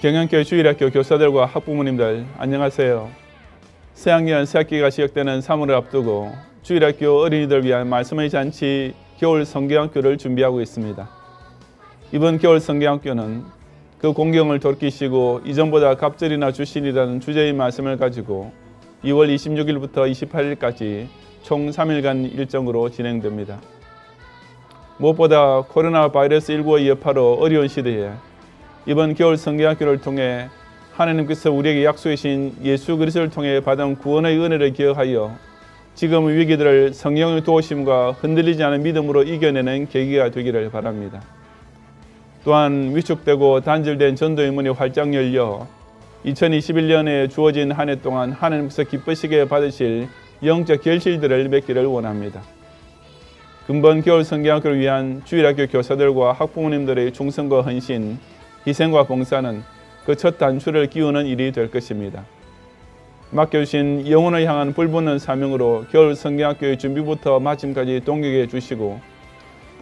경영교회 주일학교 교사들과 학부모님들 안녕하세요. 새학년 새학기가 시작되는 3월을 앞두고 주일학교 어린이들 위한 말씀의 잔치 겨울 성경학교를 준비하고 있습니다. 이번 겨울 성경학교는 그 공경을 돌이키시고 이전보다 갑절이나 주신이라는 주제의 말씀을 가지고 2월 26일부터 28일까지 총 3일간 일정으로 진행됩니다. 무엇보다 코로나 바이러스 19의 여파로 어려운 시대에 이번 겨울 성경학교를 통해 하나님께서 우리에게 약속하신 예수 그리스도를 통해 받은 구원의 은혜를 기억하여 지금의 위기들을 성령의 도우심과 흔들리지 않은 믿음으로 이겨내는 계기가 되기를 바랍니다. 또한 위축되고 단절된 전도의 문이 활짝 열려 2021년에 주어진 한 해 동안 하나님께서 기쁘시게 받으실 영적 결실들을 맺기를 원합니다. 금번 겨울 성경학교를 위한 주일학교 교사들과 학부모님들의 충성과 헌신, 희생과 봉사는 그 첫 단추를 끼우는 일이 될 것입니다. 맡겨주신 영혼을 향한 불붙는 사명으로 겨울 성경학교의 준비부터 마침까지 동역해 주시고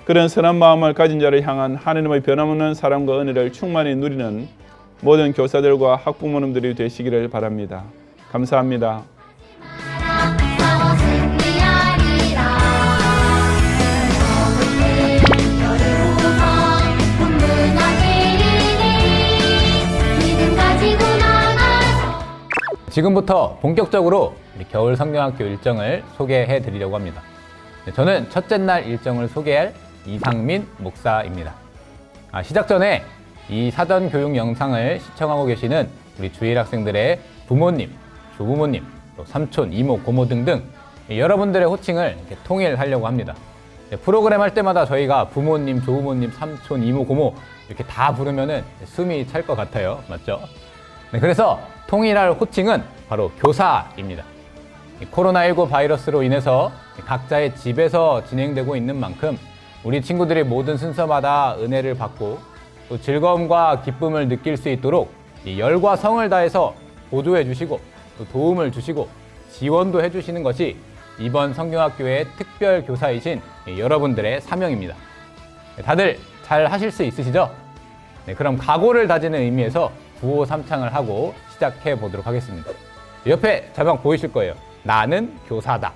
그런 선한 마음을 가진 자를 향한 하나님의 변함없는 사랑과 은혜를 충만히 누리는 모든 교사들과 학부모님들이 되시기를 바랍니다. 감사합니다. 지금부터 본격적으로 우리 겨울 성경학교 일정을 소개해 드리려고 합니다. 저는 첫째 날 일정을 소개할 이상민 목사입니다. 시작 전에 이 사전 교육 영상을 시청하고 계시는 우리 주일 학생들의 부모님, 조부모님, 또 삼촌, 이모, 고모 등등 여러분들의 호칭을 이렇게 통일하려고 합니다. 프로그램 할 때마다 저희가 부모님, 조부모님, 삼촌, 이모, 고모 이렇게 다 부르면은 숨이 찰 것 같아요. 맞죠? 그래서 통일할 호칭은 바로 교사입니다. 코로나19 바이러스로 인해서 각자의 집에서 진행되고 있는 만큼 우리 친구들이 모든 순서마다 은혜를 받고 또 즐거움과 기쁨을 느낄 수 있도록 열과 성을 다해서 보조해 주시고 또 도움을 주시고 지원도 해주시는 것이 이번 성경학교의 특별 교사이신 여러분들의 사명입니다. 다들 잘 하실 수 있으시죠? 그럼 각오를 다지는 의미에서 구호 삼창을 하고 시작해 보도록 하겠습니다. 옆에 자막 보이실 거예요. 나는 교사다.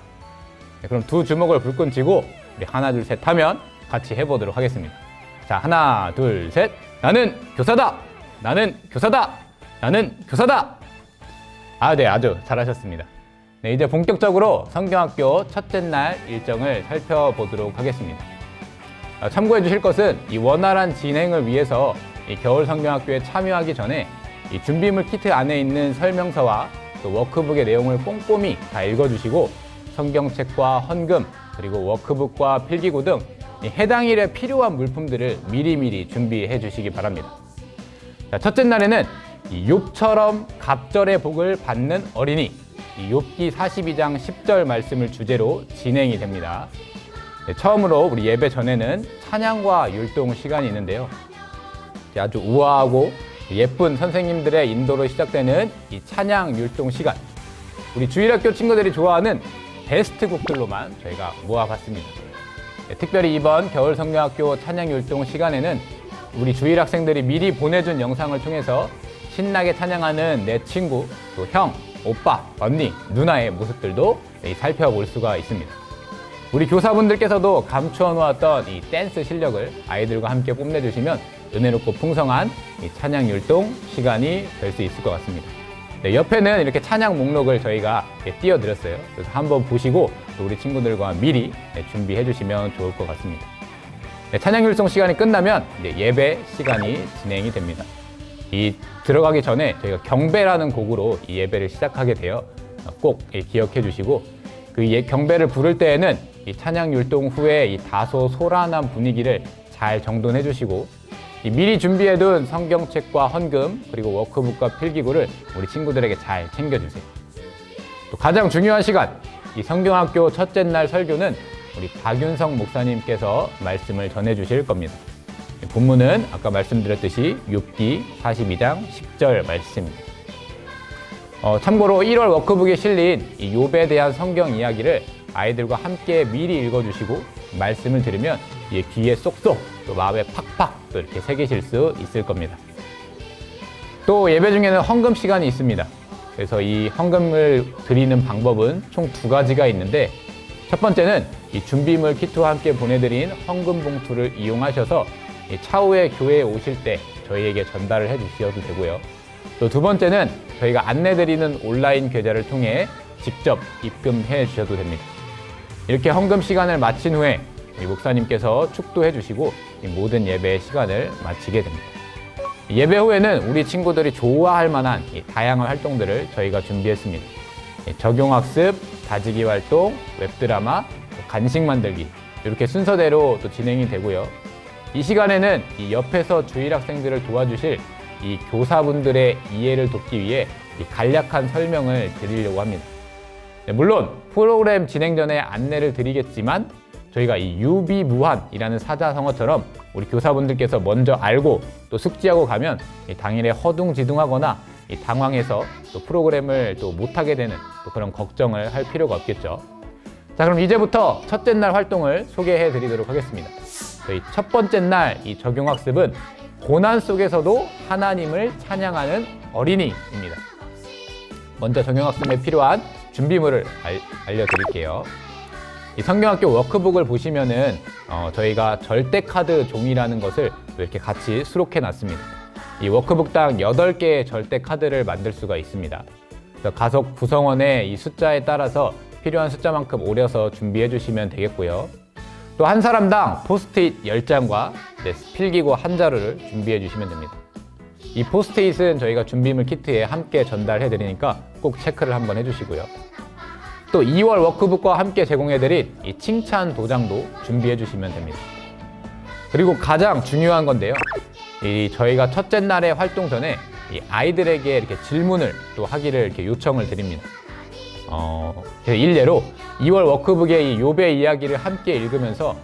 그럼 두 주먹을 불끈 쥐고 우리 하나 둘 셋 하면 같이 해보도록 하겠습니다. 자, 하나 둘 셋. 나는 교사다. 나는 교사다. 나는 교사다. 네, 아주 잘하셨습니다. 네, 이제 본격적으로 성경학교 첫째 날 일정을 살펴보도록 하겠습니다. 참고해 주실 것은 이 원활한 진행을 위해서 이 겨울 성경학교에 참여하기 전에 이 준비물 키트 안에 있는 설명서와 또 워크북의 내용을 꼼꼼히 다 읽어주시고 성경책과 헌금 그리고 워크북과 필기구 등 해당 일에 필요한 물품들을 미리미리 준비해 주시기 바랍니다. 자, 첫째 날에는 이 욥처럼 갑절의 복을 받는 어린이 이 욥기 42장 10절 말씀을 주제로 진행이 됩니다. 네, 처음으로 우리 예배 전에는 찬양과 율동 시간이 있는데요. 아주 우아하고 예쁜 선생님들의 인도로 시작되는 이 찬양 율동 시간, 우리 주일학교 친구들이 좋아하는 베스트 곡들로만 저희가 모아봤습니다. 네, 특별히 이번 겨울 성경학교 찬양 율동 시간에는 우리 주일학생들이 미리 보내준 영상을 통해서 신나게 찬양하는 내 친구, 또 형, 오빠, 언니, 누나의 모습들도 살펴볼 수가 있습니다. 우리 교사분들께서도 감추어 놓았던 이 댄스 실력을 아이들과 함께 뽐내주시면 은혜롭고 풍성한 이 찬양 율동 시간이 될 수 있을 것 같습니다. 네, 옆에는 이렇게 찬양 목록을 저희가 띄워드렸어요. 그래서 한번 보시고 또 우리 친구들과 미리 준비해 주시면 좋을 것 같습니다. 네, 찬양 율동 시간이 끝나면 예배 시간이 진행이 됩니다. 이 들어가기 전에 저희가 경배라는 곡으로 이 예배를 시작하게 되어 꼭 기억해 주시고 그 경배를 부를 때에는 이 찬양 율동 후에 이 다소 소란한 분위기를 잘 정돈해 주시고 미리 준비해둔 성경책과 헌금 그리고 워크북과 필기구를 우리 친구들에게 잘 챙겨주세요. 또 가장 중요한 시간, 이 성경학교 첫째 날 설교는 우리 박윤성 목사님께서 말씀을 전해주실 겁니다. 본문은 아까 말씀드렸듯이 욥기 42장 10절 말씀입니다. 참고로 1월 워크북에 실린 이 욥에 대한 성경 이야기를 아이들과 함께 미리 읽어주시고 말씀을 들으면 귀에 쏙쏙 또 마음에 팍팍 또 이렇게 새기실 수 있을 겁니다. 또 예배 중에는 헌금 시간이 있습니다. 그래서 이 헌금을 드리는 방법은 총 2가지가 있는데, 첫 번째는 이 준비물 키트와 함께 보내드린 헌금 봉투를 이용하셔서 차후에 교회에 오실 때 저희에게 전달을 해주셔도 되고요. 또 2번째는 저희가 안내드리는 온라인 계좌를 통해 직접 입금해 주셔도 됩니다. 이렇게 헌금 시간을 마친 후에 목사님께서 축도해 주시고 모든 예배의 시간을 마치게 됩니다. 예배 후에는 우리 친구들이 좋아할 만한 다양한 활동들을 저희가 준비했습니다. 적용학습, 다지기 활동, 웹드라마, 간식 만들기, 이렇게 순서대로 또 진행이 되고요. 이 시간에는 이 옆에서 주일 학생들을 도와주실 이 교사분들의 이해를 돕기 위해 이 간략한 설명을 드리려고 합니다. 물론 프로그램 진행 전에 안내를 드리겠지만, 저희가 이 유비무환이라는 사자성어처럼 우리 교사분들께서 먼저 알고 또 숙지하고 가면 당일에 허둥지둥하거나 당황해서 또 프로그램을 또 못하게 되는 또 그런 걱정을 할 필요가 없겠죠. 자, 그럼 이제부터 첫째 날 활동을 소개해 드리도록 하겠습니다. 저희 첫 번째 날 이 적용학습은 고난 속에서도 하나님을 찬양하는 어린이입니다. 먼저 적용학습에 필요한 준비물을 알려드릴게요. 이 성경학교 워크북을 보시면은 저희가 절대카드 종이라는 것을 이렇게 같이 수록해 놨습니다. 이 워크북당 8개의 절대카드를 만들 수가 있습니다. 그래서 가속 구성원의 이 숫자에 따라서 필요한 숫자만큼 오려서 준비해 주시면 되겠고요. 또 한 사람당 포스트잇 10장과 필기구 1자루를 준비해 주시면 됩니다. 이 포스트잇은 저희가 준비물 키트에 함께 전달해 드리니까 꼭 체크를 한번 해주시고요. 또 2월 워크북과 함께 제공해드린 이 칭찬 도장도 준비해 주시면 됩니다. 그리고 가장 중요한 건데요. 저희가 첫째 날의 활동 전에 이 아이들에게 이렇게 질문을 또 하기를 이렇게 요청을 드립니다. 일례로 2월 워크북의 이 욥의 이야기를 함께 읽으면서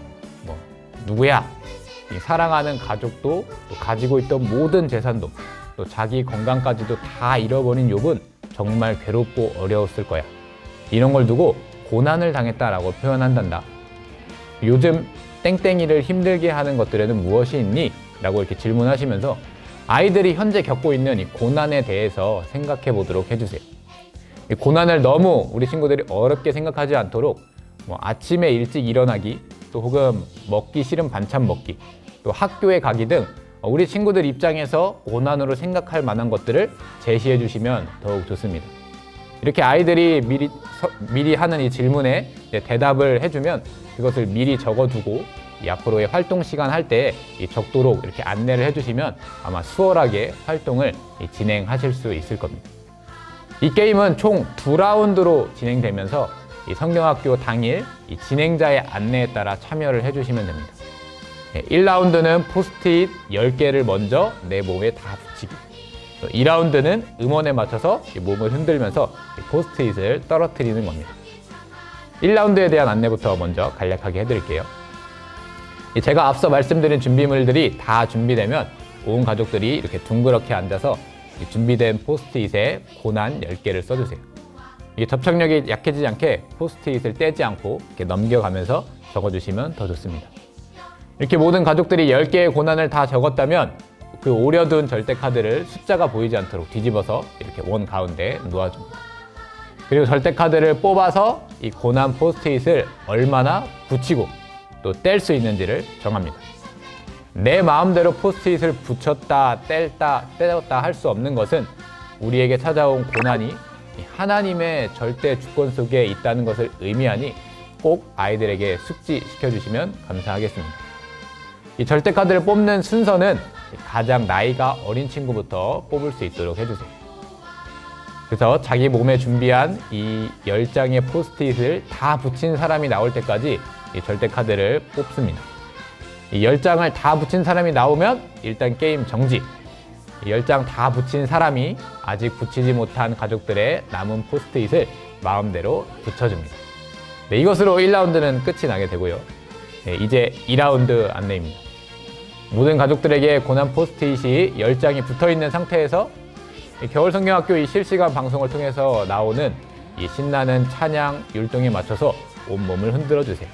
누구야? 이 사랑하는 가족도 또 가지고 있던 모든 재산도 또 자기 건강까지도 다 잃어버린 욥은 정말 괴롭고 어려웠을 거야. 이런 걸 두고 고난을 당했다라고 표현한단다. 요즘 땡땡이를 힘들게 하는 것들에는 무엇이 있니? 라고 이렇게 질문하시면서 아이들이 현재 겪고 있는 이 고난에 대해서 생각해 보도록 해주세요. 이 고난을 너무 우리 친구들이 어렵게 생각하지 않도록 아침에 일찍 일어나기, 또 혹은 먹기 싫은 반찬 먹기, 또 학교에 가기 등 우리 친구들 입장에서 고난으로 생각할 만한 것들을 제시해 주시면 더욱 좋습니다. 이렇게 아이들이 미리 하는 이 질문에 대답을 해주면 그것을 미리 적어두고 앞으로의 활동 시간 할 때 적도록 이렇게 안내를 해주시면 아마 수월하게 활동을 진행하실 수 있을 겁니다. 이 게임은 총 2라운드로 진행되면서 이 성경학교 당일 이 진행자의 안내에 따라 참여를 해주시면 됩니다. 1라운드는 포스트잇 10개를 먼저 내 몸에 다 붙이기, 2라운드는 음원에 맞춰서 몸을 흔들면서 포스트잇을 떨어뜨리는 겁니다. 1라운드에 대한 안내부터 먼저 간략하게 해드릴게요. 제가 앞서 말씀드린 준비물들이 다 준비되면 온 가족들이 이렇게 둥그렇게 앉아서 준비된 포스트잇에 고난 10개를 써주세요. 이게 접착력이 약해지지 않게 포스트잇을 떼지 않고 이렇게 넘겨가면서 적어주시면 더 좋습니다. 이렇게 모든 가족들이 10개의 고난을 다 적었다면 그 오려둔 절대카드를 숫자가 보이지 않도록 뒤집어서 이렇게 원 가운데 놓아줍니다. 그리고 절대카드를 뽑아서 이 고난 포스트잇을 얼마나 붙이고 또 뗄 수 있는지를 정합니다. 내 마음대로 포스트잇을 붙였다 떼었다 할 수 없는 것은 우리에게 찾아온 고난이 하나님의 절대 주권 속에 있다는 것을 의미하니 꼭 아이들에게 숙지시켜 주시면 감사하겠습니다. 이 절대카드를 뽑는 순서는 가장 나이가 어린 친구부터 뽑을 수 있도록 해주세요. 그래서 자기 몸에 준비한 이 10장의 포스트잇을 다 붙인 사람이 나올 때까지 이 절대카드를 뽑습니다. 이 10장을 다 붙인 사람이 나오면 일단 게임 정지. 이 10장 다 붙인 사람이 아직 붙이지 못한 가족들의 남은 포스트잇을 마음대로 붙여줍니다. 네, 이것으로 1라운드는 끝이 나게 되고요. 네, 이제 2라운드 안내입니다. 모든 가족들에게 고난 포스트잇이 10장이 붙어있는 상태에서 이 겨울 성경학교 이 실시간 방송을 통해서 나오는 이 신나는 찬양 율동에 맞춰서 온몸을 흔들어 주세요.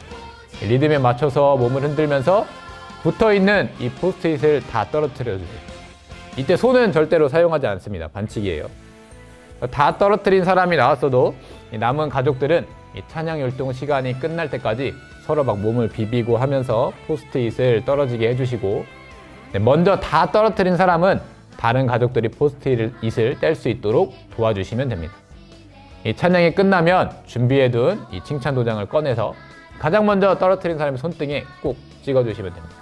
리듬에 맞춰서 몸을 흔들면서 붙어있는 이 포스트잇을 다 떨어뜨려 주세요. 이때 손은 절대로 사용하지 않습니다. 반칙이에요. 다 떨어뜨린 사람이 나왔어도 남은 가족들은 이 찬양 율동 시간이 끝날 때까지 서로 막 몸을 비비고 하면서 포스트잇을 떨어지게 해주시고, 먼저 다 떨어뜨린 사람은 다른 가족들이 포스트잇을 뗄 수 있도록 도와주시면 됩니다. 이 찬양이 끝나면 준비해둔 이 칭찬 도장을 꺼내서 가장 먼저 떨어뜨린 사람의 손등에 꼭 찍어주시면 됩니다.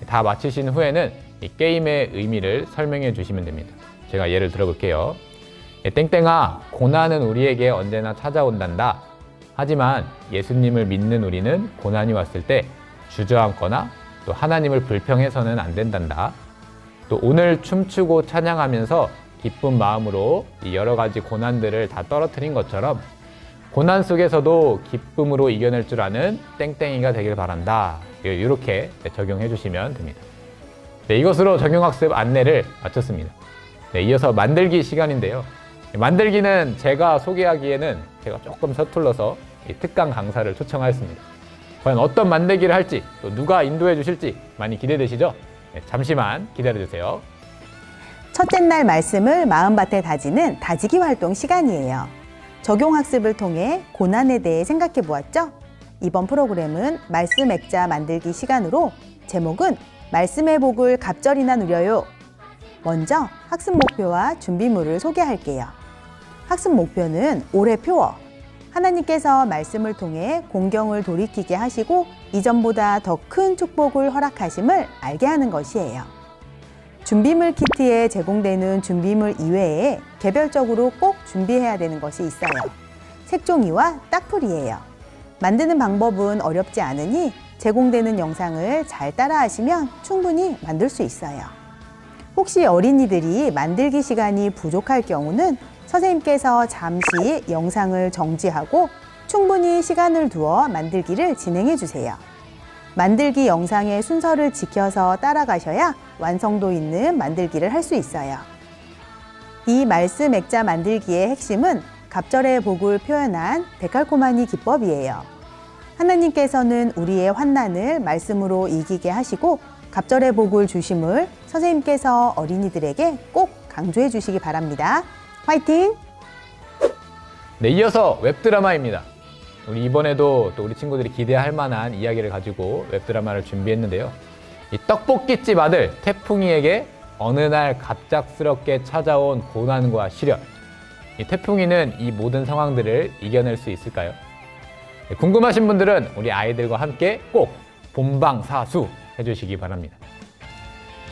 다 마치신 후에는 이 게임의 의미를 설명해 주시면 됩니다. 제가 예를 들어볼게요. 땡땡아, 고난은 우리에게 언제나 찾아온단다. 하지만 예수님을 믿는 우리는 고난이 왔을 때 주저앉거나 또 하나님을 불평해서는 안 된단다. 또 오늘 춤추고 찬양하면서 기쁜 마음으로 이 여러 가지 고난들을 다 떨어뜨린 것처럼 고난 속에서도 기쁨으로 이겨낼 줄 아는 땡땡이가 되길 바란다. 이렇게 적용해 주시면 됩니다. 네, 이것으로 적용학습 안내를 마쳤습니다. 네, 이어서 만들기 시간인데요. 만들기는 제가 소개하기에는 제가 조금 서툴러서 이 특강 강사를 초청하였습니다. 과연 어떤 만들기를 할지, 또 누가 인도해 주실지 많이 기대되시죠? 네, 잠시만 기다려주세요. 첫째 날 말씀을 마음밭에 다지는 다지기 활동 시간이에요. 적용학습을 통해 고난에 대해 생각해 보았죠? 이번 프로그램은 말씀 액자 만들기 시간으로 제목은 말씀의 복을 갑절이나 누려요. 먼저 학습 목표와 준비물을 소개할게요. 학습 목표는 올해 표어. 하나님께서 말씀을 통해 공경을 돌이키게 하시고 이전보다 더 큰 축복을 허락하심을 알게 하는 것이에요. 준비물 키트에 제공되는 준비물 이외에 개별적으로 꼭 준비해야 되는 것이 있어요. 색종이와 딱풀이에요. 만드는 방법은 어렵지 않으니 제공되는 영상을 잘 따라하시면 충분히 만들 수 있어요. 혹시 어린이들이 만들기 시간이 부족할 경우는 선생님께서 잠시 영상을 정지하고 충분히 시간을 두어 만들기를 진행해 주세요. 만들기 영상의 순서를 지켜서 따라가셔야 완성도 있는 만들기를 할 수 있어요. 이 말씀 액자 만들기의 핵심은 갑절의 복을 표현한 데칼코마니 기법이에요. 하나님께서는 우리의 환난을 말씀으로 이기게 하시고 갑절의 복을 주심을 선생님께서 어린이들에게 꼭 강조해 주시기 바랍니다. 화이팅! 네, 이어서 웹드라마입니다. 우리 이번에도 또 우리 친구들이 기대할 만한 이야기를 가지고 웹드라마를 준비했는데요. 이 떡볶이집 아들 태풍이에게 어느 날 갑작스럽게 찾아온 고난과 시련. 이 태풍이는 이 모든 상황들을 이겨낼 수 있을까요? 궁금하신 분들은 우리 아이들과 함께 꼭 본방사수 해주시기 바랍니다.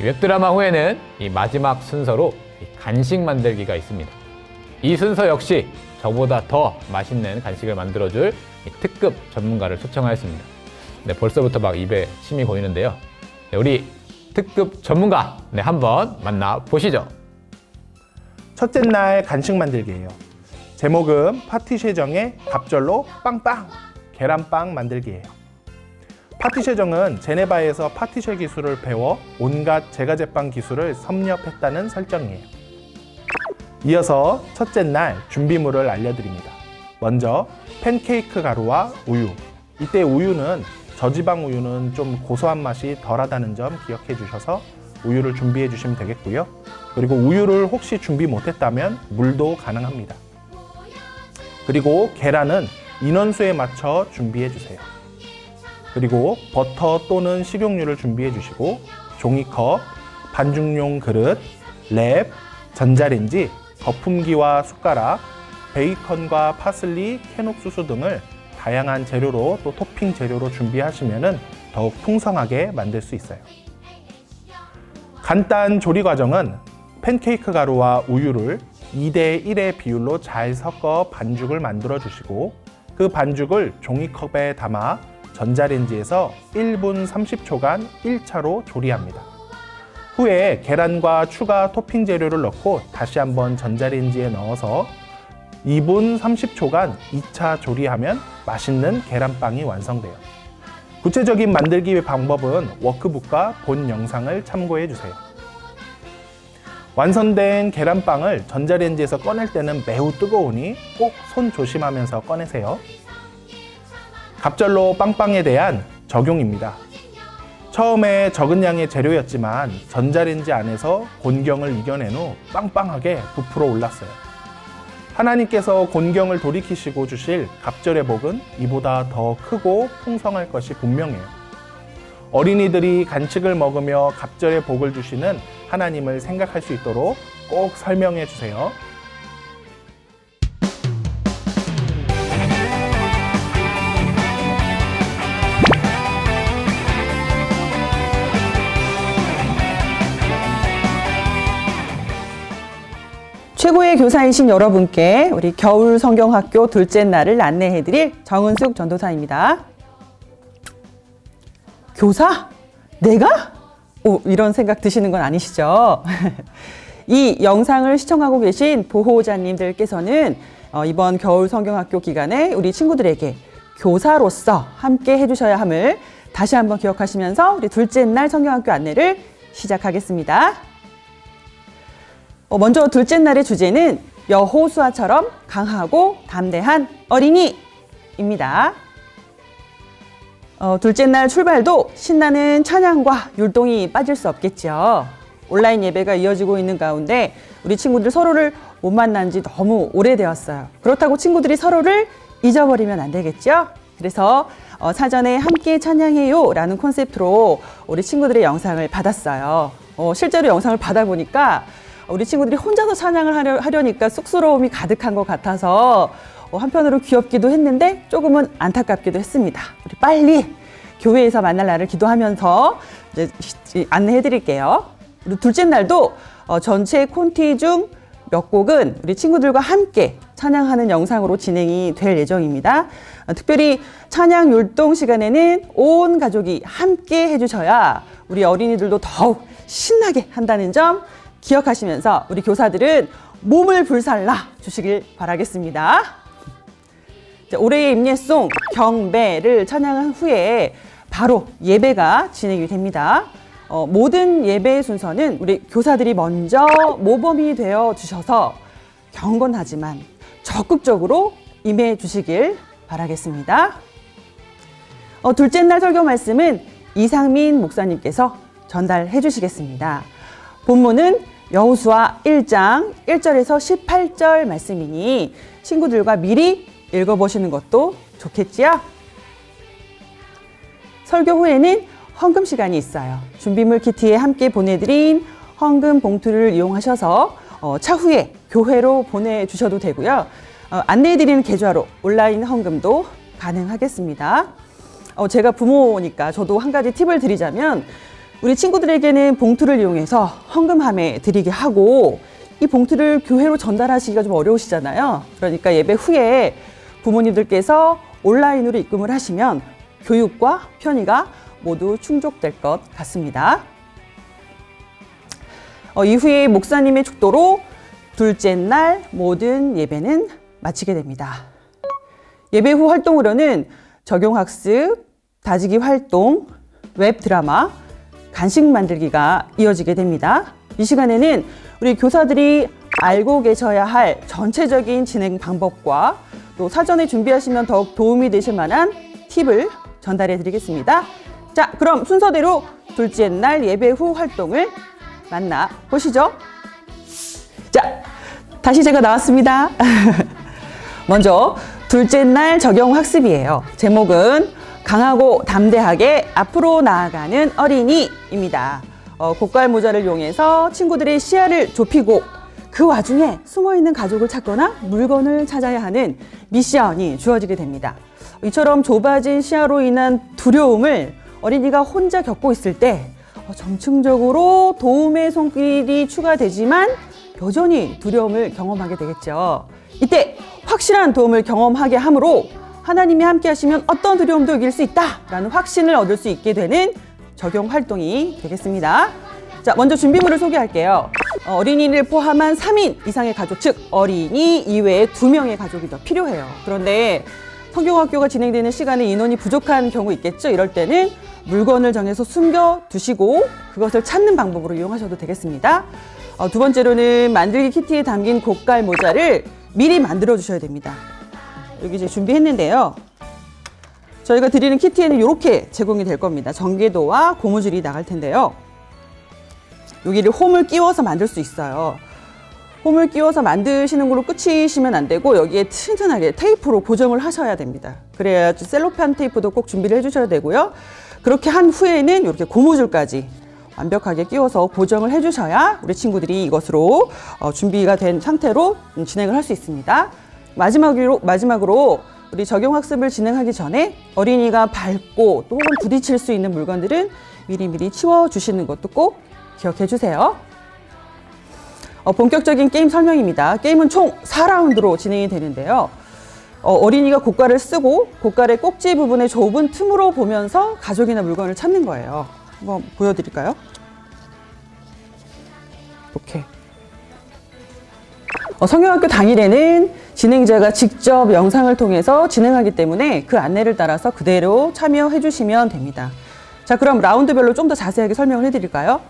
웹드라마 후에는 이 마지막 순서로 간식 만들기가 있습니다. 이 순서 역시 저보다 더 맛있는 간식을 만들어줄 특급 전문가를 초청하였습니다. 네, 벌써부터 막 입에 침이 고이는데요. 네, 우리 특급 전문가 한번 만나보시죠. 첫째 날 간식 만들기예요. 제목은 파티셰정의 갑절로 빵빵 계란빵 만들기예요. 파티셰정은 제네바에서 파티셰 기술을 배워 온갖 제과제빵 기술을 섭렵했다는 설정이에요. 이어서 첫째 날 준비물을 알려드립니다. 먼저 팬케이크 가루와 우유. 이때 우유는 저지방 우유는 좀 고소한 맛이 덜하다는 점 기억해 주셔서 우유를 준비해 주시면 되겠고요. 그리고 우유를 혹시 준비 못했다면 물도 가능합니다. 그리고 계란은 인원수에 맞춰 준비해 주세요. 그리고 버터 또는 식용유를 준비해 주시고 종이컵, 반죽용 그릇, 랩, 전자레인지, 거품기와 숟가락, 베이컨과 파슬리, 캔옥수수 등을 다양한 재료로 또 토핑 재료로 준비하시면 더욱 풍성하게 만들 수 있어요. 간단 조리 과정은 팬케이크 가루와 우유를 2대 1의 비율로 잘 섞어 반죽을 만들어 주시고 그 반죽을 종이컵에 담아 전자레인지에서 1분 30초간 1차로 조리합니다. 후에 계란과 추가 토핑 재료를 넣고 다시 한번 전자레인지에 넣어서 2분 30초간 2차 조리하면 맛있는 계란빵이 완성돼요. 구체적인 만들기 방법은 워크북과 본 영상을 참고해 주세요. 완성된 계란빵을 전자레인지에서 꺼낼 때는 매우 뜨거우니 꼭 손 조심하면서 꺼내세요. 갑절로 빵빵에 대한 적용입니다. 처음에 적은 양의 재료였지만 전자레인지 안에서 곤경을 이겨낸 후 빵빵하게 부풀어 올랐어요. 하나님께서 곤경을 돌이키시고 주실 갑절의 복은 이보다 더 크고 풍성할 것이 분명해요. 어린이들이 간식을 먹으며 갑절의 복을 주시는 하나님을 생각할 수 있도록 꼭 설명해 주세요. 최고의 교사이신 여러분께 우리 겨울 성경학교 둘째 날을 안내해드릴 정은숙 전도사입니다. 교사? 내가? 이런 생각 드시는 건 아니시죠? 이 영상을 시청하고 계신 보호자님들께서는 이번 겨울 성경학교 기간에 우리 친구들에게 교사로서 함께 해주셔야 함을 다시 한번 기억하시면서 우리 둘째 날 성경학교 안내를 시작하겠습니다. 먼저 둘째 날의 주제는 여호수아처럼 강하고 담대한 어린이입니다. 둘째 날 출발도 신나는 찬양과 율동이 빠질 수 없겠죠. 온라인 예배가 이어지고 있는 가운데 우리 친구들 서로를 못 만난 지 너무 오래되었어요. 그렇다고 친구들이 서로를 잊어버리면 안 되겠죠. 그래서 사전에 함께 찬양해요 라는 콘셉트로 우리 친구들의 영상을 받았어요. 실제로 영상을 받아보니까 우리 친구들이 혼자서 찬양을 하려니까 쑥스러움이 가득한 것 같아서 한편으로 귀엽기도 했는데 조금은 안타깝기도 했습니다. 우리 빨리 교회에서 만날 날을 기도하면서 이제 안내해 드릴게요. 그리고 둘째 날도 전체 콘티 중 몇 곡은 우리 친구들과 함께 찬양하는 영상으로 진행이 될 예정입니다. 특별히 찬양 율동 시간에는 온 가족이 함께 해주셔야 우리 어린이들도 더욱 신나게 한다는 점 기억하시면서 우리 교사들은 몸을 불살라 주시길 바라겠습니다. 올해의 임예송 경배를 찬양한 후에 바로 예배가 진행이 됩니다. 모든 예배 순서는 우리 교사들이 먼저 모범이 되어 주셔서 경건하지만 적극적으로 임해 주시길 바라겠습니다. 둘째 날 설교 말씀은 이상민 목사님께서 전달해 주시겠습니다. 본문은 여호수아 1장 1절에서 18절 말씀이니 친구들과 미리 읽어보시는 것도 좋겠지요? 설교 후에는 헌금 시간이 있어요. 준비물 키트에 함께 보내드린 헌금 봉투를 이용하셔서 차후에 교회로 보내주셔도 되고요. 안내해드리는 계좌로 온라인 헌금도 가능하겠습니다. 제가 부모니까 저도 한 가지 팁을 드리자면 우리 친구들에게는 봉투를 이용해서 헌금함에 드리게 하고 이 봉투를 교회로 전달하시기가 좀 어려우시잖아요. 그러니까 예배 후에 부모님들께서 온라인으로 입금을 하시면 교육과 편의가 모두 충족될 것 같습니다. 이후에 목사님의 축도로 둘째 날 모든 예배는 마치게 됩니다. 예배 후 활동으로는 적용학습, 다지기 활동, 웹드라마, 간식 만들기가 이어지게 됩니다. 이 시간에는 우리 교사들이 알고 계셔야 할 전체적인 진행 방법과 또 사전에 준비하시면 더욱 도움이 되실 만한 팁을 전달해 드리겠습니다. 자, 그럼 순서대로 둘째 날 예배 후 활동을 만나보시죠. 자, 다시 제가 나왔습니다. 먼저 둘째 날 적용 학습이에요. 제목은 강하고 담대하게 앞으로 나아가는 어린이입니다. 고깔 모자를 이용해서 친구들의 시야를 좁히고 그 와중에 숨어있는 가족을 찾거나 물건을 찾아야 하는 미션이 주어지게 됩니다. 이처럼 좁아진 시야로 인한 두려움을 어린이가 혼자 겪고 있을 때 점층적으로 도움의 손길이 추가되지만 여전히 두려움을 경험하게 되겠죠. 이때 확실한 도움을 경험하게 함으로 하나님이 함께 하시면 어떤 두려움도 이길 수 있다라는 확신을 얻을 수 있게 되는 적용 활동이 되겠습니다. 자, 먼저 준비물을 소개할게요. 어린이를 포함한 3인 이상의 가족, 즉 어린이 이외에 2명의 가족이 더 필요해요. 그런데 성경학교가 진행되는 시간에 인원이 부족한 경우 있겠죠. 이럴 때는 물건을 정해서 숨겨 두시고 그것을 찾는 방법으로 이용하셔도 되겠습니다. 두 번째로는 만들기 키트에 담긴 고깔 모자를 미리 만들어 주셔야 됩니다. 여기 이제 준비했는데요. 저희가 드리는 키트에는 이렇게 제공이 될 겁니다. 전개도와 고무줄이 나갈 텐데요. 여기를 홈을 끼워서 만들 수 있어요. 홈을 끼워서 만드시는 걸로 끝이시면 안 되고 여기에 튼튼하게 테이프로 고정을 하셔야 됩니다. 그래야 셀로판 테이프도 꼭 준비를 해주셔야 되고요. 그렇게 한 후에는 이렇게 고무줄까지 완벽하게 끼워서 고정을 해주셔야 우리 친구들이 이것으로 준비가 된 상태로 진행을 할 수 있습니다. 마지막으로 우리 적용학습을 진행하기 전에 어린이가 밟고 또 혹은 부딪힐 수 있는 물건들은 미리미리 치워주시는 것도 꼭 기억해 주세요. 본격적인 게임 설명입니다. 게임은 총 4라운드로 진행이 되는데요. 어린이가 고깔을 쓰고 고깔의 꼭지 부분의 좁은 틈으로 보면서 가족이나 물건을 찾는 거예요. 한번 보여드릴까요? 이렇게. 성경학교 당일에는 진행자가 직접 영상을 통해서 진행하기 때문에 그 안내를 따라서 그대로 참여해 주시면 됩니다. 자, 그럼 라운드별로 좀 더 자세하게 설명을 해드릴까요?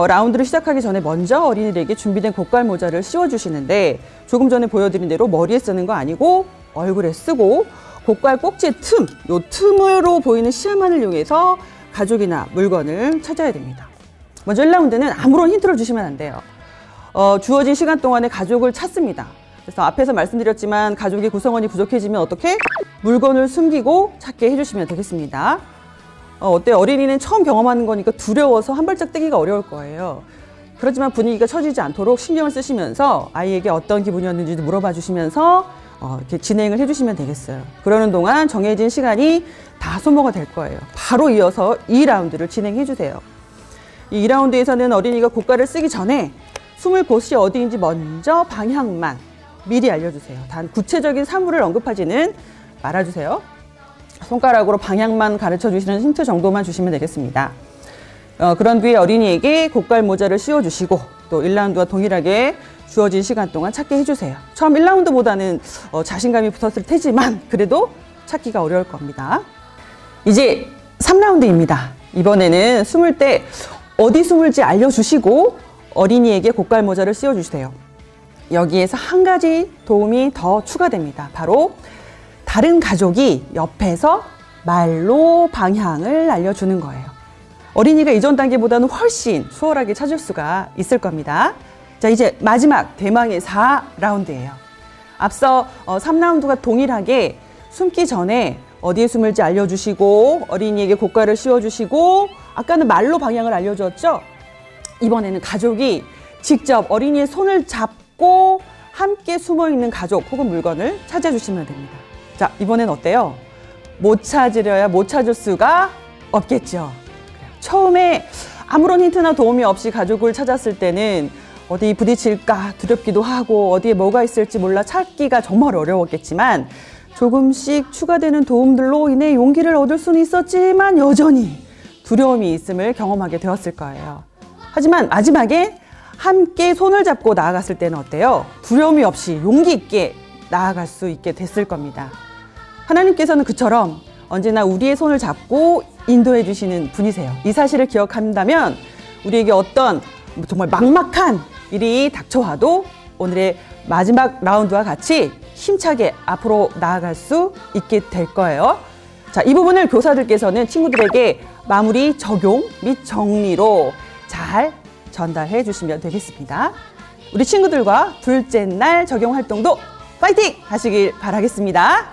라운드를 시작하기 전에 먼저 어린이들에게 준비된 고깔 모자를 씌워주시는데 조금 전에 보여드린 대로 머리에 쓰는 거 아니고 얼굴에 쓰고 고깔 꼭지의 틈, 요 틈으로 보이는 시야만을 이용해서 가족이나 물건을 찾아야 됩니다. 먼저 1라운드는 아무런 힌트를 주시면 안 돼요. 주어진 시간 동안에 가족을 찾습니다. 그래서 앞에서 말씀드렸지만 가족의 구성원이 부족해지면 어떻게? 물건을 숨기고 찾게 해주시면 되겠습니다. 어때요? 어린이는 처음 경험하는 거니까 두려워서 한 발짝 떼기가 어려울 거예요. 그렇지만 분위기가 처지지 않도록 신경을 쓰시면서 아이에게 어떤 기분이었는지도 물어봐 주시면서 이렇게 진행을 해주시면 되겠어요. 그러는 동안 정해진 시간이 다 소모가 될 거예요. 바로 이어서 2라운드를 진행해 주세요. 이 2라운드에서는 어린이가 고깔을 쓰기 전에 숨을 곳이 어디인지 먼저 방향만 미리 알려주세요. 단 구체적인 사물을 언급하지는 말아주세요. 손가락으로 방향만 가르쳐 주시는 힌트 정도만 주시면 되겠습니다. 그런 뒤에 어린이에게 고깔 모자를 씌워주시고 또 1라운드와 동일하게 주어진 시간 동안 찾게 해주세요. 처음 1라운드보다는 자신감이 붙었을 테지만 그래도 찾기가 어려울 겁니다. 이제 3라운드입니다. 이번에는 숨을 때 어디 숨을지 알려주시고 어린이에게 고깔 모자를 씌워주세요. 여기에서 한 가지 도움이 더 추가됩니다. 바로 다른 가족이 옆에서 말로 방향을 알려주는 거예요. 어린이가 이전 단계보다는 훨씬 수월하게 찾을 수가 있을 겁니다. 자, 이제 마지막 대망의 4라운드예요. 앞서 3라운드가 동일하게 숨기 전에 어디에 숨을지 알려주시고 어린이에게 고깔을 씌워주시고 아까는 말로 방향을 알려주었죠? 이번에는 가족이 직접 어린이의 손을 잡고 함께 숨어있는 가족 혹은 물건을 찾아주시면 됩니다. 자, 이번엔 어때요? 못 찾으려야 못 찾을 수가 없겠죠. 처음에 아무런 힌트나 도움이 없이 가족을 찾았을 때는 어디 부딪힐까 두렵기도 하고 어디에 뭐가 있을지 몰라 찾기가 정말 어려웠겠지만 조금씩 추가되는 도움들로 인해 용기를 얻을 수는 있었지만 여전히 두려움이 있음을 경험하게 되었을 거예요. 하지만 마지막에 함께 손을 잡고 나아갔을 때는 어때요? 두려움이 없이 용기 있게 나아갈 수 있게 됐을 겁니다. 하나님께서는 그처럼 언제나 우리의 손을 잡고 인도해 주시는 분이세요. 이 사실을 기억한다면 우리에게 어떤 정말 막막한 일이 닥쳐와도 오늘의 마지막 라운드와 같이 힘차게 앞으로 나아갈 수 있게 될 거예요. 자, 이 부분을 교사들께서는 친구들에게 마무리 적용 및 정리로 잘 전달해 주시면 되겠습니다. 우리 친구들과 둘째 날 적용 활동도 파이팅 하시길 바라겠습니다.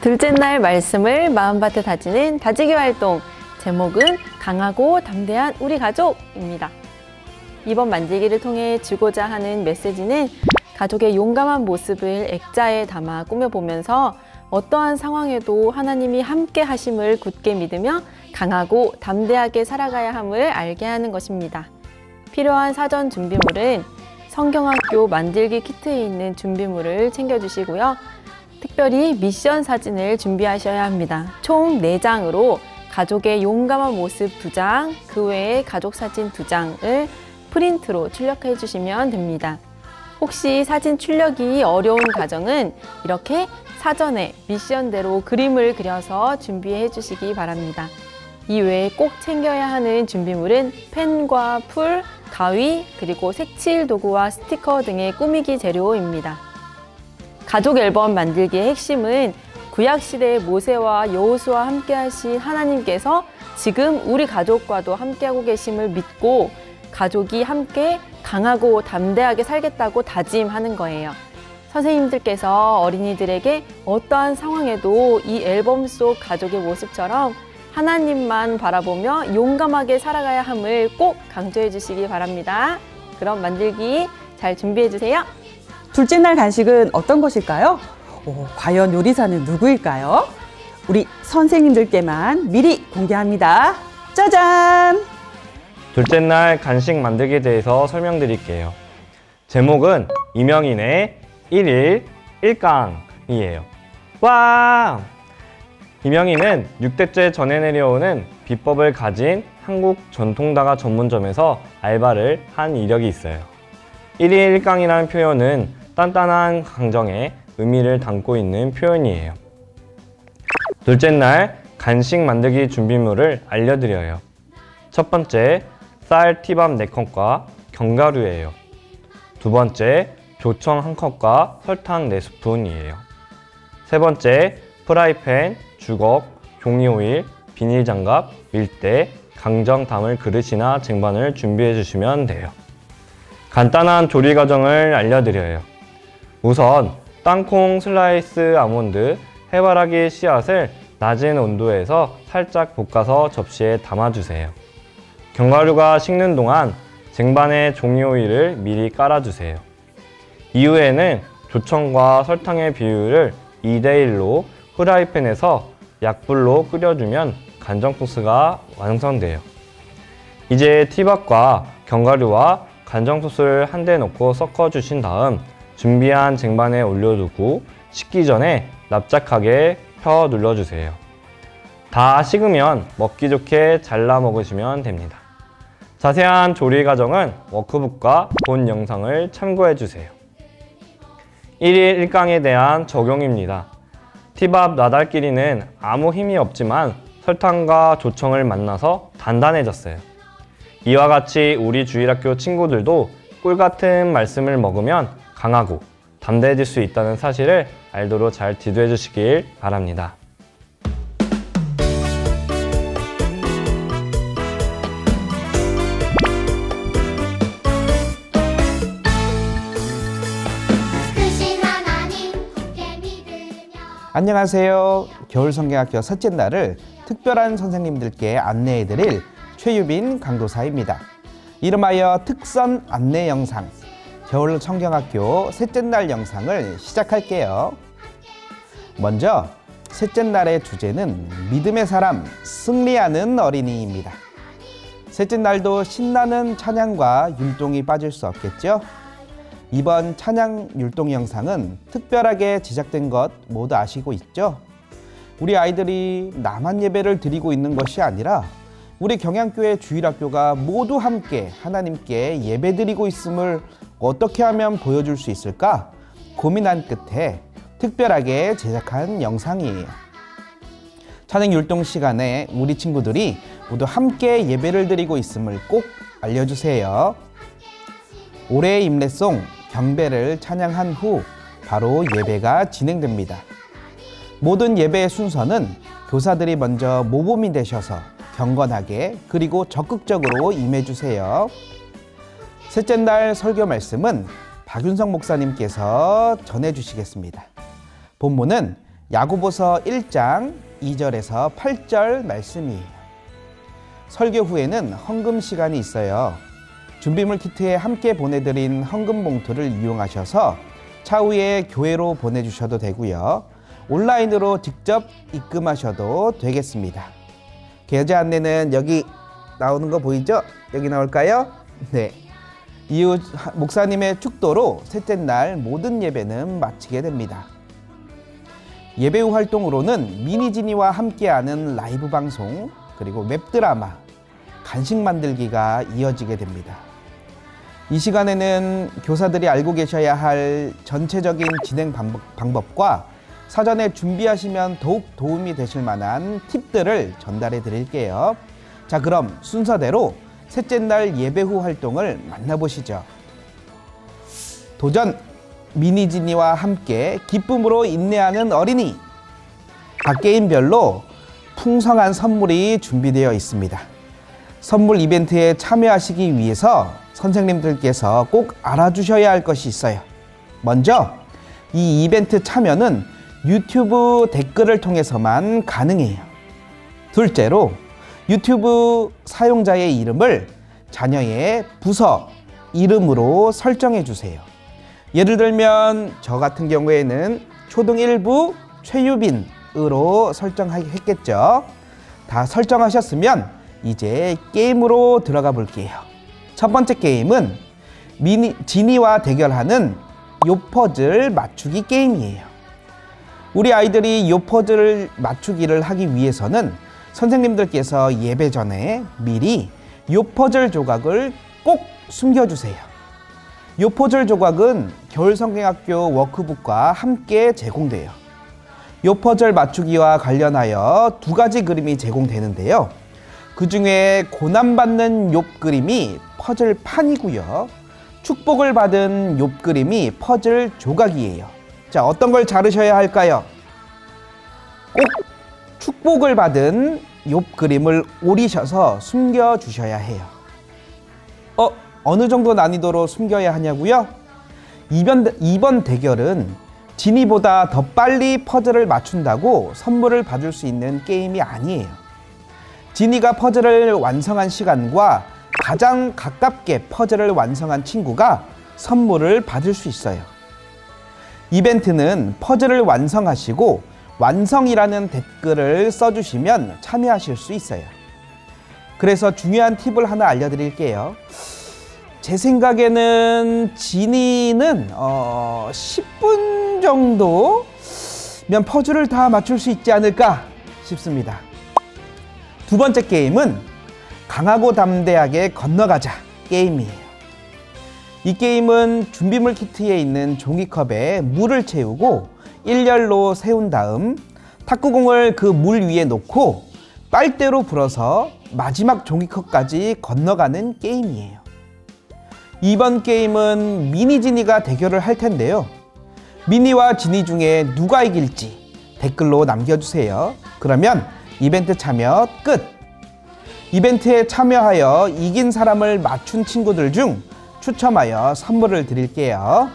둘째 날 말씀을 마음밭에 다지는 다지기 활동, 제목은 강하고 담대한 우리 가족입니다. 이번 만들기를 통해 주고자 하는 메시지는 가족의 용감한 모습을 액자에 담아 꾸며보면서 어떠한 상황에도 하나님이 함께 하심을 굳게 믿으며 강하고 담대하게 살아가야 함을 알게 하는 것입니다. 필요한 사전 준비물은 성경학교 만들기 키트에 있는 준비물을 챙겨주시고요. 특별히 미션 사진을 준비하셔야 합니다. 총 4장으로 가족의 용감한 모습 2장, 그 외에 가족 사진 2장을 프린트로 출력해 주시면 됩니다. 혹시 사진 출력이 어려운 가정은 이렇게 사전에 미션대로 그림을 그려서 준비해 주시기 바랍니다. 이외에 꼭 챙겨야 하는 준비물은 펜과 풀, 가위, 그리고 색칠 도구와 스티커 등의 꾸미기 재료입니다. 가족 앨범 만들기의 핵심은 구약시대의 모세와 여호수아와 함께 하신 하나님께서 지금 우리 가족과도 함께하고 계심을 믿고 가족이 함께 강하고 담대하게 살겠다고 다짐하는 거예요. 선생님들께서 어린이들에게 어떠한 상황에도 이 앨범 속 가족의 모습처럼 하나님만 바라보며 용감하게 살아가야 함을 꼭 강조해 주시기 바랍니다. 그럼 만들기 잘 준비해 주세요. 둘째 날 간식은 어떤 것일까요? 과연 요리사는 누구일까요? 우리 선생님들께만 미리 공개합니다. 짜잔! 둘째 날 간식 만들기에 대해서 설명드릴게요. 제목은 이명인의 1일 1강이에요. 와! 이명인은 6대째 전해 내려오는 비법을 가진 한국 전통다가 전문점에서 알바를 한 이력이 있어요. 1일 1강이라는 표현은 단단한 강정의 의미를 담고 있는 표현이에요. 둘째 날 간식 만들기 준비물을 알려드려요. 첫 번째, 쌀 티밥 4컵과 견과류예요. 두 번째, 조청 1컵과 설탕 4스푼이에요. 세 번째, 프라이팬, 주걱, 종이오일, 비닐장갑, 밀대, 강정 담을 그릇이나 쟁반을 준비해 주시면 돼요. 간단한 조리 과정을 알려드려요. 우선 땅콩 슬라이스 아몬드, 해바라기 씨앗을 낮은 온도에서 살짝 볶아서 접시에 담아주세요. 견과류가 식는 동안 쟁반에 종이오일을 미리 깔아주세요. 이후에는 조청과 설탕의 비율을 2:1로 프라이팬에서 약불로 끓여주면 간장 소스가 완성돼요. 이제 티밥과 견과류와 간장 소스를 한데 넣고 섞어주신 다음 준비한 쟁반에 올려두고 식기 전에 납작하게 펴 눌러주세요. 다 식으면 먹기 좋게 잘라 먹으시면 됩니다. 자세한 조리 과정은 워크북과 본 영상을 참고해주세요. 1일 1강에 대한 적용입니다. 티밥 나달끼리는 아무 힘이 없지만 설탕과 조청을 만나서 단단해졌어요. 이와 같이 우리 주일학교 친구들도 꿀같은 말씀을 먹으면 강하고 담대해질 수 있다는 사실을 알도록 잘 지도해 주시길 바랍니다. 안녕하세요. 겨울성경학교 셋째 날을 특별한 선생님들께 안내해드릴 최유빈 강도사입니다. 이름하여 특선 안내 영상, 겨울성경학교 셋째 날 영상을 시작할게요. 먼저 셋째 날의 주제는 믿음의 사람, 승리하는 어린이입니다. 셋째 날도 신나는 찬양과 율동이 빠질 수 없겠죠? 이번 찬양 율동 영상은 특별하게 제작된 것 모두 아시고 있죠? 우리 아이들이 나만 예배를 드리고 있는 것이 아니라 우리 경양교회 주일학교가 모두 함께 하나님께 예배드리고 있음을 어떻게 하면 보여줄 수 있을까 고민한 끝에 특별하게 제작한 영상이에요. 찬양 율동 시간에 우리 친구들이 모두 함께 예배를 드리고 있음을 꼭 알려주세요. 올해의 임례송 경배를 찬양한 후 바로 예배가 진행됩니다. 모든 예배의 순서는 교사들이 먼저 모범이 되셔서 경건하게 그리고 적극적으로 임해주세요. 셋째 날 설교 말씀은 박윤성 목사님께서 전해주시겠습니다. 본문은 야고보서 1장 2절에서 8절 말씀이에요. 설교 후에는 헌금 시간이 있어요. 준비물 키트에 함께 보내드린 헌금 봉투를 이용하셔서 차후에 교회로 보내주셔도 되고요. 온라인으로 직접 입금하셔도 되겠습니다. 계좌 안내는 여기 나오는 거 보이죠? 여기 나올까요? 네. 이후 목사님의 축도로 셋째 날 모든 예배는 마치게 됩니다. 예배 후 활동으로는 미니지니와 함께하는 라이브 방송, 그리고 웹드라마, 간식 만들기가 이어지게 됩니다. 이 시간에는 교사들이 알고 계셔야 할 전체적인 진행 방법과 사전에 준비하시면 더욱 도움이 되실 만한 팁들을 전달해 드릴게요. 자, 그럼 순서대로 셋째 날 예배 후 활동을 만나보시죠. 도전! 미니지니와 함께 기쁨으로 인내하는 어린이. 각 게임별로 풍성한 선물이 준비되어 있습니다. 선물 이벤트에 참여하시기 위해서 선생님들께서 꼭 알아주셔야 할 것이 있어요. 먼저 이 이벤트 참여는 유튜브 댓글을 통해서만 가능해요. 둘째로 유튜브 사용자의 이름을 자녀의 부서 이름으로 설정해 주세요. 예를 들면 저 같은 경우에는 초등 1부 최유빈으로 설정했겠죠. 다 설정하셨으면 이제 게임으로 들어가 볼게요. 첫 번째 게임은 지니와 대결하는 요퍼즐 맞추기 게임이에요. 우리 아이들이 요퍼즐 맞추기를 하기 위해서는 선생님들께서 예배 전에 미리 요퍼즐 조각을 꼭 숨겨주세요. 요퍼즐 조각은 겨울성경학교 워크북과 함께 제공돼요. 요퍼즐 맞추기와 관련하여 2가지 그림이 제공되는데요. 그 중에 고난받는 욥 그림이 퍼즐판이고요. 축복을 받은 욥 그림이 퍼즐 조각이에요. 자, 어떤 걸 자르셔야 할까요? 꼭 축복을 받은 욥 그림을 오리셔서 숨겨주셔야 해요. 어느 정도 난이도로 숨겨야 하냐고요? 이번 대결은 지니보다 더 빨리 퍼즐을 맞춘다고 선물을 받을 수 있는 게임이 아니에요. 지니가 퍼즐을 완성한 시간과 가장 가깝게 퍼즐을 완성한 친구가 선물을 받을 수 있어요. 이벤트는 퍼즐을 완성하시고 완성이라는 댓글을 써주시면 참여하실 수 있어요. 그래서 중요한 팁을 하나 알려드릴게요. 제 생각에는 지니는 10분 정도면 퍼즐을 다 맞출 수 있지 않을까 싶습니다. 두 번째 게임은 강하고 담대하게 건너가자 게임이에요. 이 게임은 준비물 키트에 있는 종이컵에 물을 채우고 일렬로 세운 다음 탁구공을 그 물 위에 놓고 빨대로 불어서 마지막 종이컵까지 건너가는 게임이에요. 이번 게임은 미니지니가 대결을 할 텐데요. 미니와 지니 중에 누가 이길지 댓글로 남겨주세요. 그러면 이벤트 참여 끝! 이벤트에 참여하여 이긴 사람을 맞춘 친구들 중 추첨하여 선물을 드릴게요.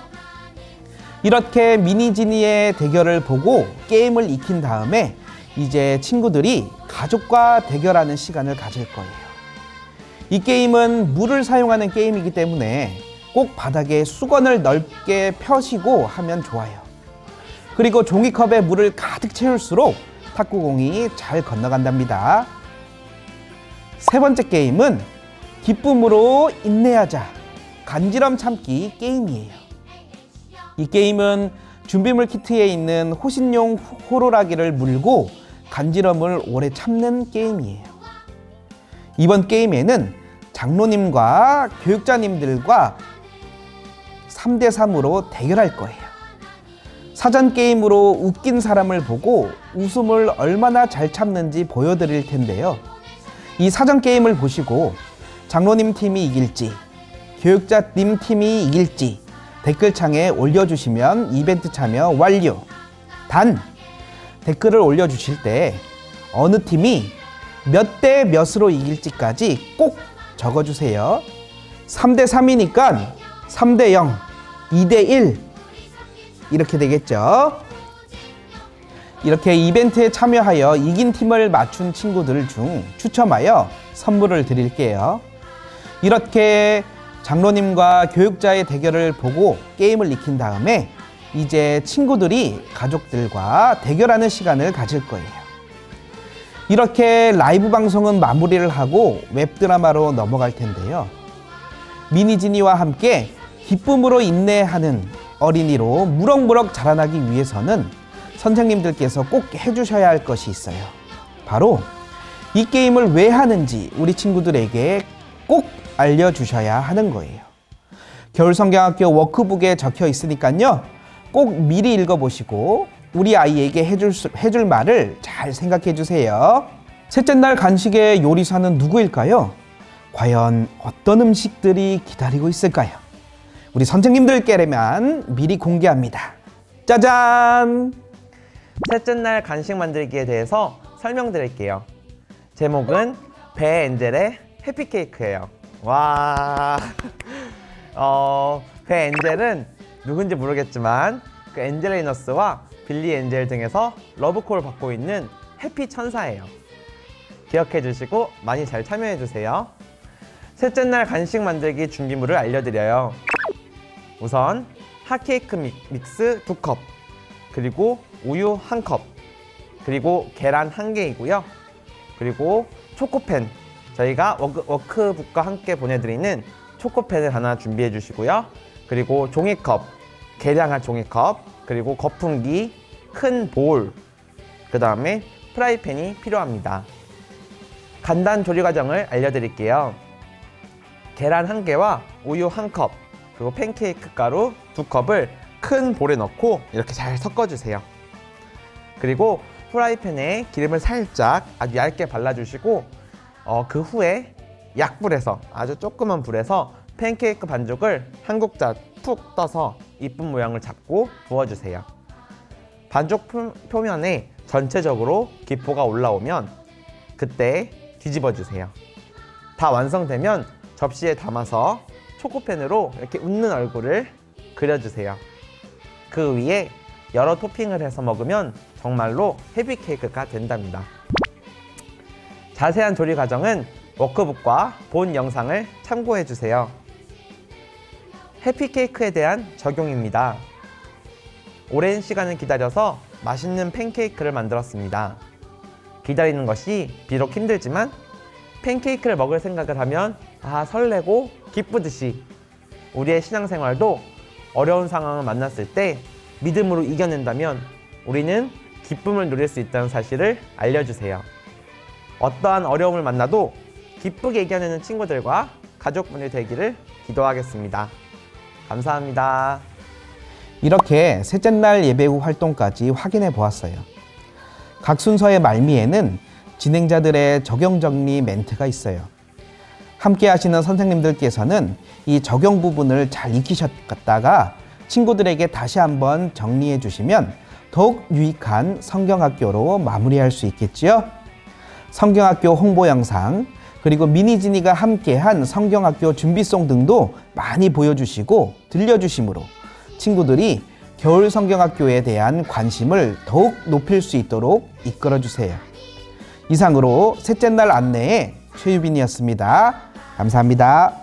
이렇게 미니지니의 대결을 보고 게임을 익힌 다음에 이제 친구들이 가족과 대결하는 시간을 가질 거예요. 이 게임은 물을 사용하는 게임이기 때문에 꼭 바닥에 수건을 넓게 펴시고 하면 좋아요. 그리고 종이컵에 물을 가득 채울수록 탁구공이 잘 건너간답니다. 세 번째 게임은 기쁨으로 인내하자 간지럼 참기 게임이에요. 이 게임은 준비물 키트에 있는 호신용 호루라기를 물고 간지럼을 오래 참는 게임이에요. 이번 게임에는 장로님과 교육자님들과 3대3으로 대결할 거예요. 사전 게임으로 웃긴 사람을 보고 웃음을 얼마나 잘 참는지 보여드릴 텐데요. 이 사전 게임을 보시고 장로님 팀이 이길지 교육자님 팀이 이길지 댓글창에 올려주시면 이벤트 참여 완료. 단 댓글을 올려주실 때 어느 팀이 몇 대 몇으로 이길지까지 꼭 적어주세요. 3대3이니까 3대0, 2대1 이렇게 되겠죠. 이렇게 이벤트에 참여하여 이긴 팀을 맞춘 친구들 중 추첨하여 선물을 드릴게요. 이렇게 장로님과 교육자의 대결을 보고 게임을 익힌 다음에 이제 친구들이 가족들과 대결하는 시간을 가질 거예요. 이렇게 라이브 방송은 마무리를 하고 웹드라마로 넘어갈 텐데요. 미니지니와 함께 기쁨으로 인내하는 어린이로 무럭무럭 자라나기 위해서는 선생님들께서 꼭 해주셔야 할 것이 있어요. 바로 이 게임을 왜 하는지 우리 친구들에게 꼭 알려주셔야 하는 거예요. 겨울성경학교 워크북에 적혀 있으니까요. 꼭 미리 읽어보시고 우리 아이에게 해줄 말을 잘 생각해 주세요. 셋째 날 간식의 요리사는 누구일까요? 과연 어떤 음식들이 기다리고 있을까요? 우리 선생님들께만 미리 공개합니다. 짜잔! 셋째 날 간식 만들기에 대해서 설명드릴게요. 제목은 배 엔젤의 해피케이크예요. 와, 배 엔젤은 누군지 모르겠지만 그 엔젤레이너스와 빌리 엔젤 등에서 러브콜을 받고 있는 해피 천사예요. 기억해 주시고 많이 잘 참여해 주세요. 셋째 날 간식 만들기 준비물을 알려드려요. 우선 핫케이크 믹스 2컵, 그리고 우유 1컵, 그리고 계란 1개이고요. 그리고 초코펜, 저희가 워크북과 함께 보내드리는 초코펜을 하나 준비해 주시고요. 그리고 종이컵, 계량할 종이컵, 그리고 거품기, 큰 볼, 그 다음에 프라이팬이 필요합니다. 간단 조리 과정을 알려드릴게요. 계란 1개와 우유 1컵, 그리고 팬케이크 가루 2컵을 큰 볼에 넣고 이렇게 잘 섞어주세요. 그리고 프라이팬에 기름을 살짝 아주 얇게 발라주시고 그 후에 약불에서, 아주 조그만 불에서 팬케이크 반죽을 한 국자 푹 떠서 이쁜 모양을 잡고 부어주세요. 반죽 표면에 전체적으로 기포가 올라오면 그때 뒤집어주세요. 다 완성되면 접시에 담아서 초코펜으로 이렇게 웃는 얼굴을 그려주세요. 그 위에 여러 토핑을 해서 먹으면 정말로 해피케이크가 된답니다. 자세한 조리 과정은 워크북과 본 영상을 참고해주세요. 해피케이크에 대한 적용입니다. 오랜 시간을 기다려서 맛있는 팬케이크를 만들었습니다. 기다리는 것이 비록 힘들지만 팬케이크를 먹을 생각을 하면 설레고 기쁘듯이 우리의 신앙생활도 어려운 상황을 만났을 때 믿음으로 이겨낸다면 우리는 기쁨을 누릴 수 있다는 사실을 알려주세요. 어떠한 어려움을 만나도 기쁘게 이겨내는 친구들과 가족분이 되기를 기도하겠습니다. 감사합니다. 이렇게 셋째 날 예배후 활동까지 확인해 보았어요. 각 순서의 말미에는 진행자들의 적용 정리 멘트가 있어요. 함께 하시는 선생님들께서는 이 적용 부분을 잘 익히셨다가 친구들에게 다시 한번 정리해 주시면 더욱 유익한 성경학교로 마무리할 수 있겠지요. 성경학교 홍보 영상, 그리고 미니진이가 함께한 성경학교 준비송 등도 많이 보여주시고 들려주심으로 친구들이 겨울 성경학교에 대한 관심을 더욱 높일 수 있도록 이끌어주세요. 이상으로 셋째 날 안내의 최유빈이었습니다. 감사합니다.